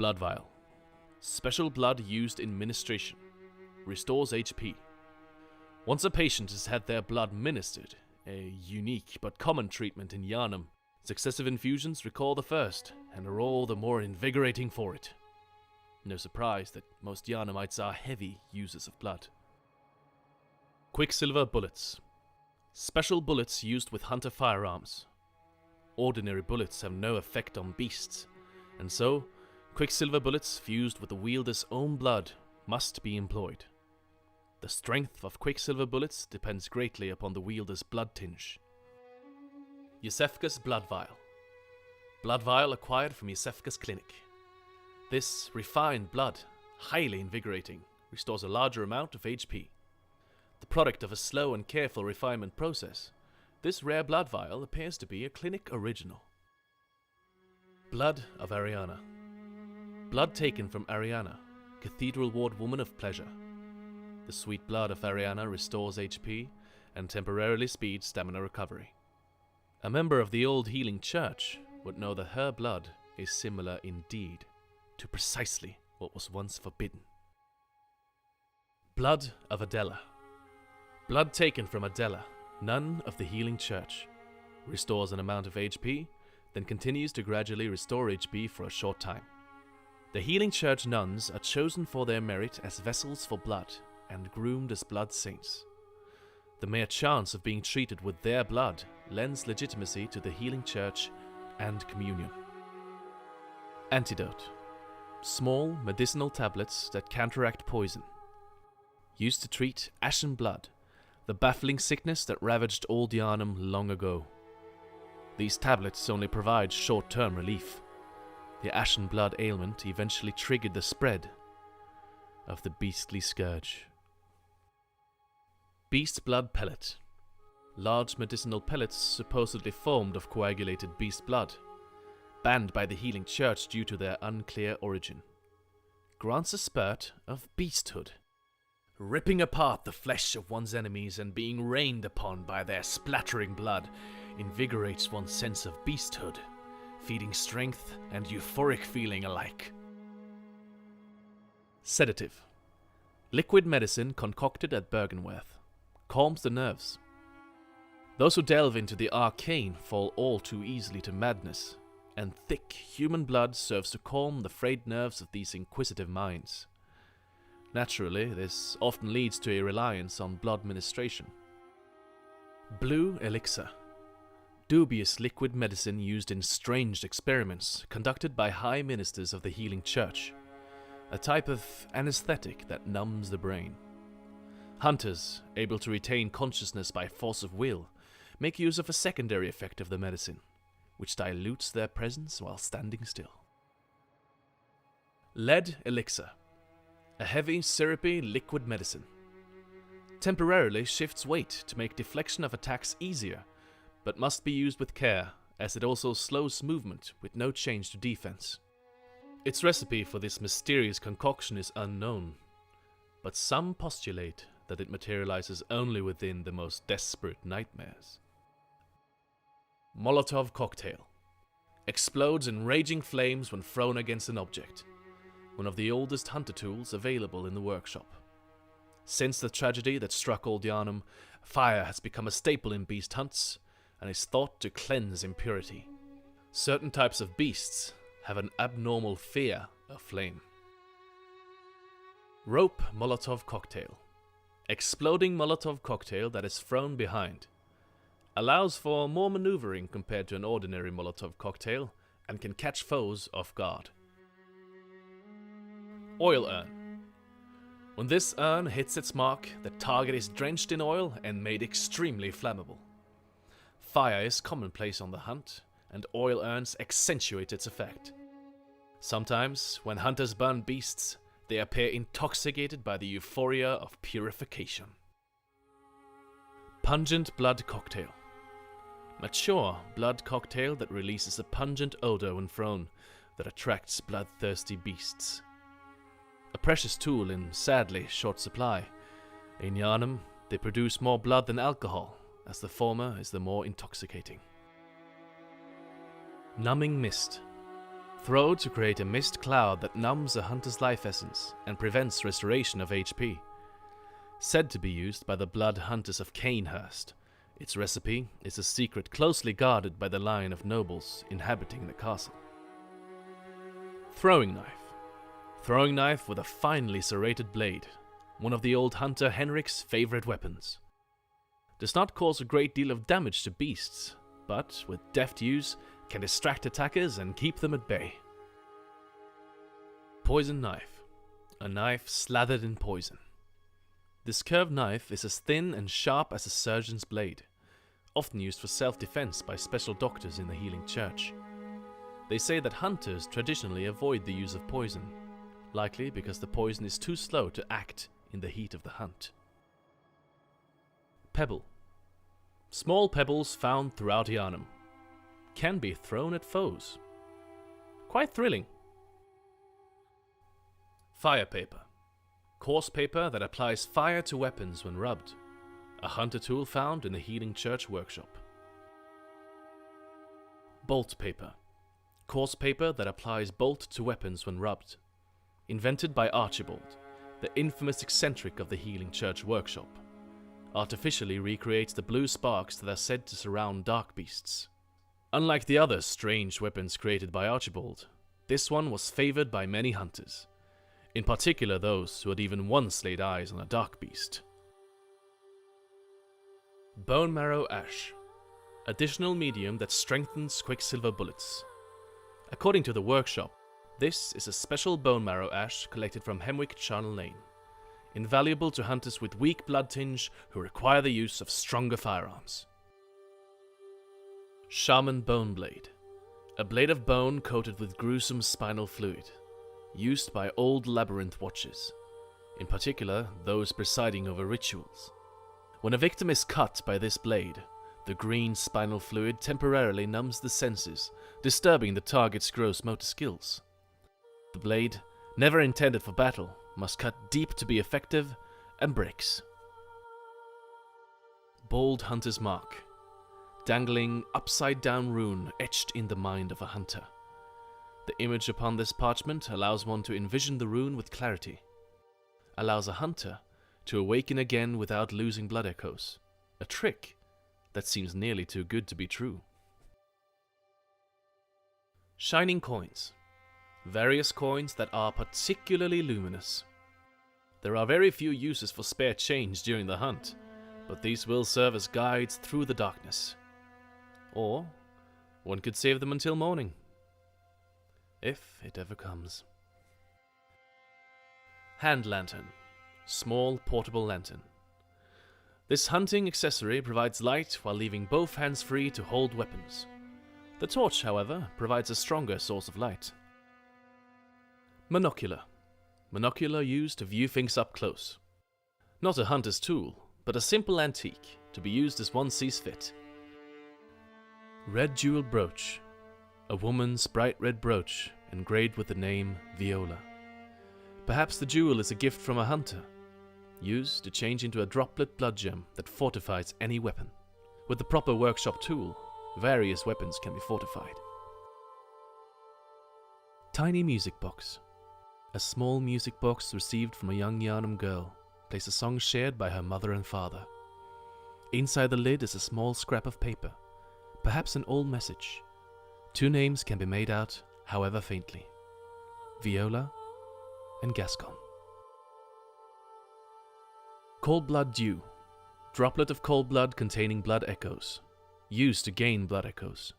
Blood Vial. Special blood used in ministration. Restores HP. Once a patient has had their blood ministered, a unique but common treatment in Yharnam, successive infusions recall the first, and are all the more invigorating for it. No surprise that most Yharnamites are heavy users of blood. Quicksilver Bullets. Special bullets used with hunter firearms. Ordinary bullets have no effect on beasts, and so, quicksilver bullets fused with the wielder's own blood must be employed. The strength of quicksilver bullets depends greatly upon the wielder's blood tinge. Yosefka's Blood Vial. Blood Vial acquired from Yosefka's clinic. This refined blood, highly invigorating, restores a larger amount of HP. The product of a slow and careful refinement process, this rare blood vial appears to be a clinic original. Blood of Ariana. Blood taken from Ariana, Cathedral Ward Woman of Pleasure. The sweet blood of Ariana restores HP and temporarily speeds stamina recovery. A member of the old healing church would know that her blood is similar indeed to precisely what was once forbidden. Blood of Adela. Blood taken from Adela, nun of the healing church. Restores an amount of HP, then continues to gradually restore HP for a short time. The healing church nuns are chosen for their merit as vessels for blood and groomed as blood saints. The mere chance of being treated with their blood lends legitimacy to the healing church and communion. Antidote. Small medicinal tablets that counteract poison. Used to treat ashen blood, the baffling sickness that ravaged old Yharnam long ago. These tablets only provide short-term relief. The ashen blood ailment eventually triggered the spread of the beastly scourge. Beast Blood Pellet. Large medicinal pellets supposedly formed of coagulated beast blood, banned by the healing church due to their unclear origin. Grants a spurt of beasthood. Ripping apart the flesh of one's enemies and being rained upon by their splattering blood invigorates one's sense of beasthood, feeding strength and euphoric feeling alike. Sedative. Liquid medicine concocted at Bergenworth. Calms the nerves. Those who delve into the arcane fall all too easily to madness, and thick human blood serves to calm the frayed nerves of these inquisitive minds. Naturally, this often leads to a reliance on blood ministration. Blue Elixir. Dubious liquid medicine used in strange experiments conducted by high ministers of the healing church. A type of anesthetic that numbs the brain. Hunters, able to retain consciousness by force of will, make use of a secondary effect of the medicine, which dilutes their presence while standing still. Lead Elixir. A heavy, syrupy liquid medicine. Temporarily shifts weight to make deflection of attacks easier, but must be used with care, as it also slows movement with no change to defense. Its recipe for this mysterious concoction is unknown, but some postulate that it materializes only within the most desperate nightmares. Molotov Cocktail. Explodes in raging flames when thrown against an object. One of the oldest hunter tools available in the workshop. Since the tragedy that struck old Yharnam, fire has become a staple in beast hunts and is thought to cleanse impurity. Certain types of beasts have an abnormal fear of flame. Rope Molotov Cocktail. Exploding Molotov cocktail that is thrown behind. Allows for more maneuvering compared to an ordinary Molotov cocktail and can catch foes off guard. Oil Urn. When this urn hits its mark, the target is drenched in oil and made extremely flammable. Fire is commonplace on the hunt, and oil urns accentuate its effect. Sometimes, when hunters burn beasts, they appear intoxicated by the euphoria of purification. Pungent Blood Cocktail. Mature blood cocktail that releases a pungent odor when thrown that attracts bloodthirsty beasts. A precious tool in sadly short supply. In Yharnam, they produce more blood than alcohol, as the former is the more intoxicating. Numbing Mist. Throw to create a mist cloud that numbs a hunter's life essence and prevents restoration of HP. Said to be used by the blood hunters of Canehurst, its recipe is a secret closely guarded by the line of nobles inhabiting the castle. Throwing knife. Throwing knife with a finely serrated blade, one of the old hunter Henrik's favorite weapons. Does not cause a great deal of damage to beasts, but with deft use can distract attackers and keep them at bay. Poison knife. A knife slathered in poison. This curved knife is as thin and sharp as a surgeon's blade, often used for self-defense by special doctors in the healing church. They say that hunters traditionally avoid the use of poison, likely because the poison is too slow to act in the heat of the hunt. Pebble. Small pebbles found throughout Yharnam. Can be thrown at foes. Quite thrilling. Fire paper. Coarse paper that applies fire to weapons when rubbed. A hunter tool found in the healing church workshop. Bolt paper. Coarse paper that applies bolt to weapons when rubbed. Invented by Archibald, the infamous eccentric of the healing church workshop. Artificially recreates the blue sparks that are said to surround dark beasts. Unlike the other strange weapons created by Archibald, this one was favored by many hunters, in particular those who had even once laid eyes on a dark beast. Bone marrow ash. Additional medium that strengthens quicksilver bullets. According to the workshop, this is a special bone marrow ash collected from Hemwick Charnel Lane, invaluable to hunters with weak blood tinge who require the use of stronger firearms. Shaman bone blade. A blade of bone coated with gruesome spinal fluid, used by old labyrinth watchers, in particular those presiding over rituals. When a victim is cut by this blade, the green spinal fluid temporarily numbs the senses, disturbing the target's gross motor skills. The blade, never intended for battle, must cut deep to be effective, and breaks. Bold hunter's mark. Dangling upside-down rune etched in the mind of a hunter. The image upon this parchment allows one to envision the rune with clarity. Allows a hunter to awaken again without losing blood echoes. A trick that seems nearly too good to be true. Shining coins. Various coins that are particularly luminous. There are very few uses for spare change during the hunt, but these will serve as guides through the darkness. Or one could save them until morning, if it ever comes. Hand lantern. Small portable lantern. This hunting accessory provides light while leaving both hands free to hold weapons. The torch, however, provides a stronger source of light. Monocular. Monocular used to view things up close. Not a hunter's tool, but a simple antique to be used as one sees fit. Red jeweled brooch. A woman's bright red brooch engraved with the name Viola. Perhaps the jewel is a gift from a hunter, used to change into a droplet blood gem that fortifies any weapon. With the proper workshop tool, various weapons can be fortified. Tiny music box. A small music box received from a young Yharnam girl plays a song shared by her mother and father. Inside the lid is a small scrap of paper, perhaps an old message. Two names can be made out, however faintly. Viola and Gascon. Cold blood dew. Droplet of cold blood containing blood echoes. Used to gain blood echoes.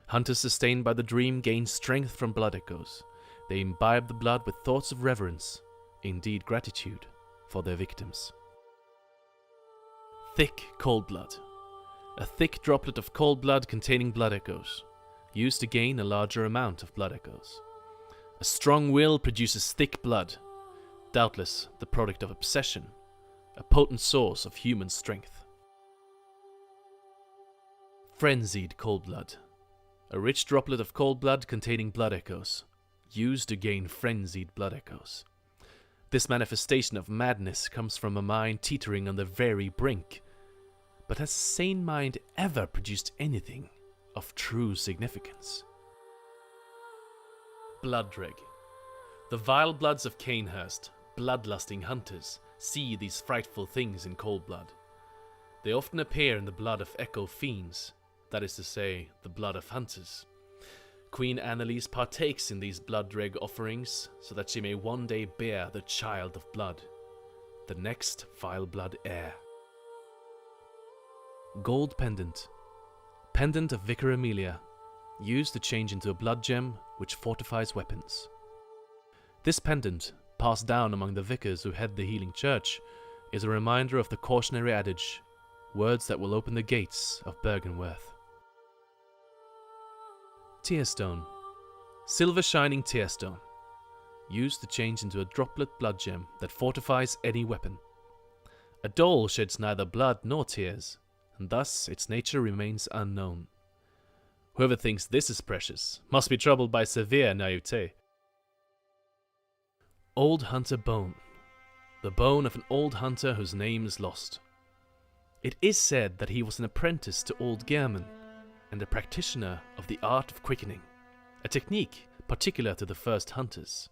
Hunters sustained by the dream gain strength from blood echoes. They imbibe the blood with thoughts of reverence, indeed gratitude, for their victims. Thick cold blood. A thick droplet of cold blood containing blood echoes. Used to gain a larger amount of blood echoes. A strong will produces thick blood, doubtless the product of obsession, a potent source of human strength. Frenzied cold blood. A rich droplet of cold blood containing blood echoes, used to gain frenzied blood echoes. This manifestation of madness comes from a mind teetering on the very brink. But has a sane mind ever produced anything of true significance? Blooddreg. The vile bloods of Canehurst, bloodlusting hunters, see these frightful things in cold blood. They often appear in the blood of echo fiends, that is to say, the blood of hunters. Queen Annalise partakes in these Blooddreg offerings so that she may one day bear the child of blood, the next vile blood heir. Gold Pendant. Pendant of Vicar Amelia, used to change into a blood gem which fortifies weapons. This pendant, passed down among the vicars who head the healing church, is a reminder of the cautionary adage, words that will open the gates of Bergenworth. Tearstone. Silver shining tearstone, used to change into a droplet blood gem that fortifies any weapon. A doll sheds neither blood nor tears, and thus its nature remains unknown. Whoever thinks this is precious must be troubled by severe naivete. Old Hunter Bone. The bone of an old hunter whose name is lost. It is said that he was an apprentice to old Gehrman, and a practitioner of the art of quickening, a technique particular to the first hunters.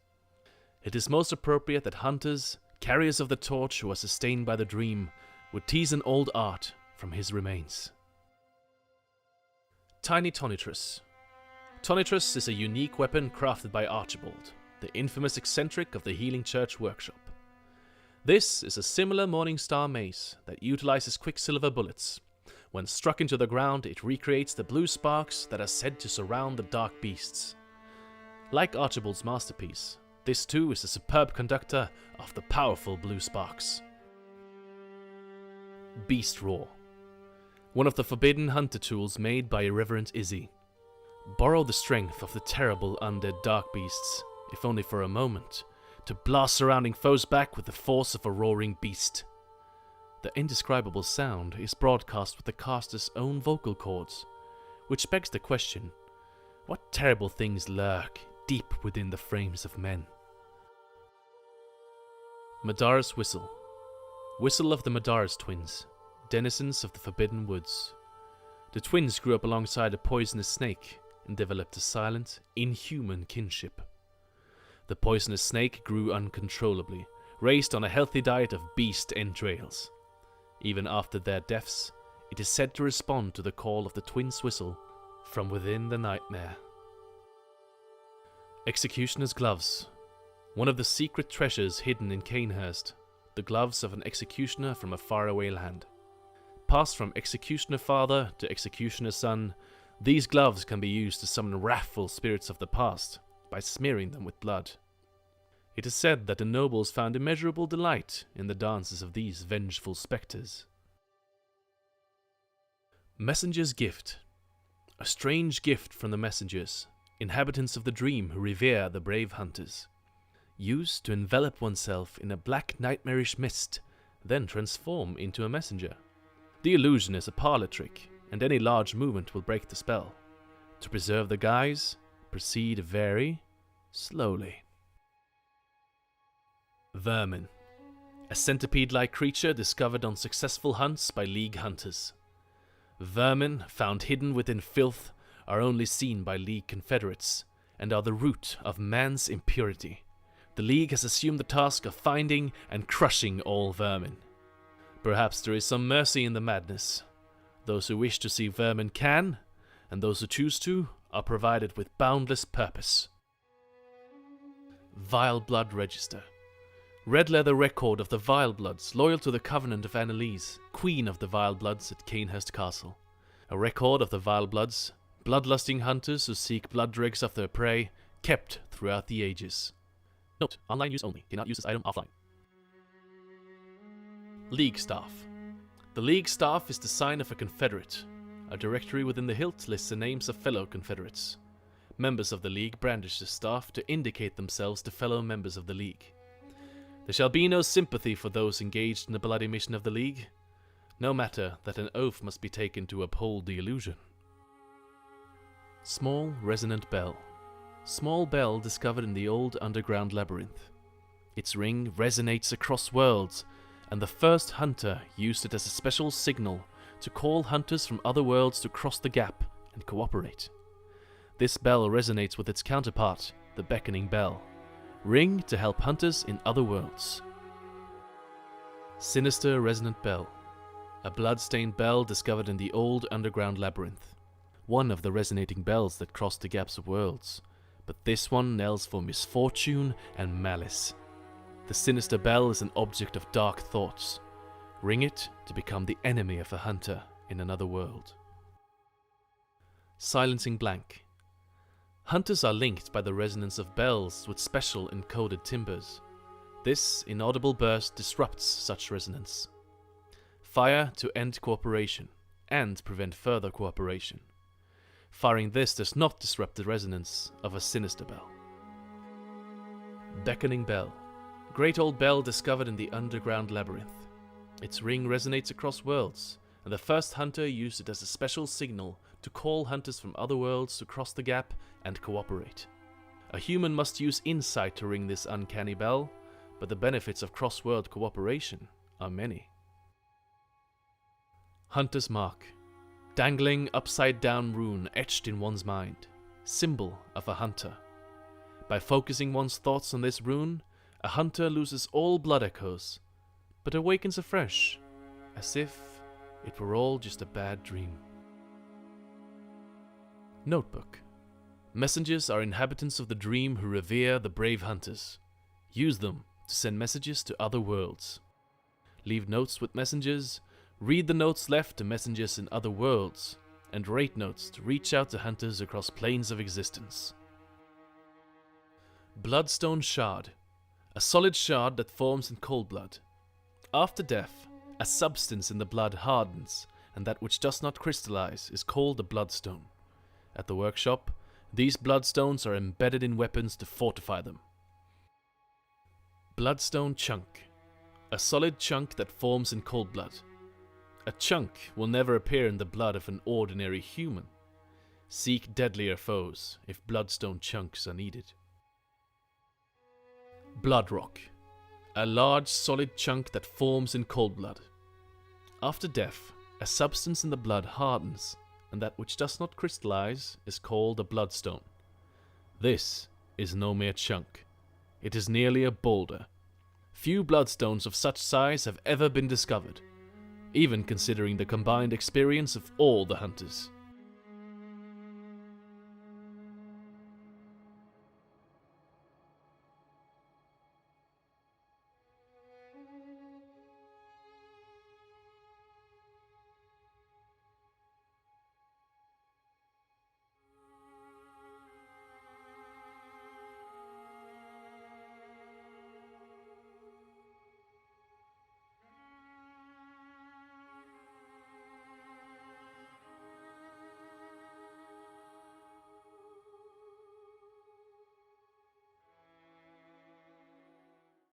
It is most appropriate that hunters, carriers of the torch who are sustained by the dream, would tease an old art from his remains. Tiny Tonitrus. Tonitrus is a unique weapon crafted by Archibald, the infamous eccentric of the Healing Church workshop. This is a similar Morningstar mace that utilizes quicksilver bullets. When struck into the ground, it recreates the blue sparks that are said to surround the dark beasts. Like Archibald's masterpiece, this too is a superb conductor of the powerful blue sparks. Beast Roar. One of the forbidden hunter tools made by Irreverent Izzy. Borrow the strength of the terrible undead dark beasts, if only for a moment, to blast surrounding foes back with the force of a roaring beast. The indescribable sound is broadcast with the caster's own vocal cords, which begs the question, what terrible things lurk deep within the frames of men? Madara's Whistle. Whistle of the Madara's twins, denizens of the Forbidden Woods. The twins grew up alongside a poisonous snake and developed a silent, inhuman kinship. The poisonous snake grew uncontrollably, raised on a healthy diet of beast entrails. Even after their deaths, it is said to respond to the call of the twins' whistle from within the nightmare. Executioner's Gloves. One of the secret treasures hidden in Canehurst, the gloves of an executioner from a faraway land. Passed from executioner father to executioner son, these gloves can be used to summon wrathful spirits of the past by smearing them with blood. It is said that the nobles found immeasurable delight in the dances of these vengeful spectres. Messenger's Gift. A strange gift from the messengers, inhabitants of the dream who revere the brave hunters. Used to envelop oneself in a black nightmarish mist, then transform into a messenger. The illusion is a parlor trick, and any large movement will break the spell. To preserve the guise, proceed very slowly. Vermin. A centipede-like creature discovered on successful hunts by League hunters. Vermin, found hidden within filth, are only seen by League confederates, and are the root of man's impurity. The League has assumed the task of finding and crushing all vermin. Perhaps there is some mercy in the madness. Those who wish to see vermin can, and those who choose to are provided with boundless purpose. Vile Blood Register. Red leather record of the Vile Bloods loyal to the Covenant of Annalise, Queen of the Vile Bloods at Canehurst Castle. A record of the Vile Bloods, bloodlusting hunters who seek blood dregs of their prey, kept throughout the ages. Note, online use only, cannot use this item offline. League Staff. The League Staff is the sign of a Confederate. A directory within the hilt lists the names of fellow Confederates. Members of the League brandish the staff to indicate themselves to fellow members of the League. There shall be no sympathy for those engaged in the bloody mission of the League, no matter that an oath must be taken to uphold the illusion. Small Resonant Bell. Small bell discovered in the old underground labyrinth. Its ring resonates across worlds, and the first hunter used it as a special signal to call hunters from other worlds to cross the gap and cooperate. This bell resonates with its counterpart, the beckoning bell. Ring to help hunters in other worlds. Sinister resonant bell. A blood-stained bell discovered in the old underground labyrinth. One of the resonating bells that cross the gaps of worlds. But this one knells for misfortune and malice. The sinister bell is an object of dark thoughts. Ring it to become the enemy of a hunter in another world. Silencing blank. Hunters are linked by the resonance of bells with special encoded timbers. This inaudible burst disrupts such resonance. Fire to end cooperation and prevent further cooperation. Firing this does not disrupt the resonance of a sinister bell. Beckoning bell. Great old bell discovered in the underground labyrinth. Its ring resonates across worlds, and the first hunter used it as a special signal to call hunters from other worlds to cross the gap and cooperate. A human must use insight to ring this uncanny bell, but the benefits of cross-world cooperation are many. Hunter's mark. Dangling upside-down rune etched in one's mind. Symbol of a hunter. By focusing one's thoughts on this rune, a hunter loses all blood echoes, but awakens afresh, as if it were all just a bad dream. Notebook. Messengers are inhabitants of the dream who revere the brave hunters. Use them to send messages to other worlds. Leave notes with messengers, read the notes left to messengers in other worlds, and rate notes to reach out to hunters across planes of existence. Bloodstone shard. A solid shard that forms in cold blood. After death, a substance in the blood hardens, and that which does not crystallize is called a bloodstone. At the workshop, these bloodstones are embedded in weapons to fortify them. Bloodstone chunk. A solid chunk that forms in cold blood. A chunk will never appear in the blood of an ordinary human. Seek deadlier foes if bloodstone chunks are needed. Blood rock. A large solid chunk that forms in cold blood. After death, a substance in the blood hardens, and that which does not crystallize is called a bloodstone. This is no mere chunk. It is nearly a boulder. Few bloodstones of such size have ever been discovered, even considering the combined experience of all the hunters.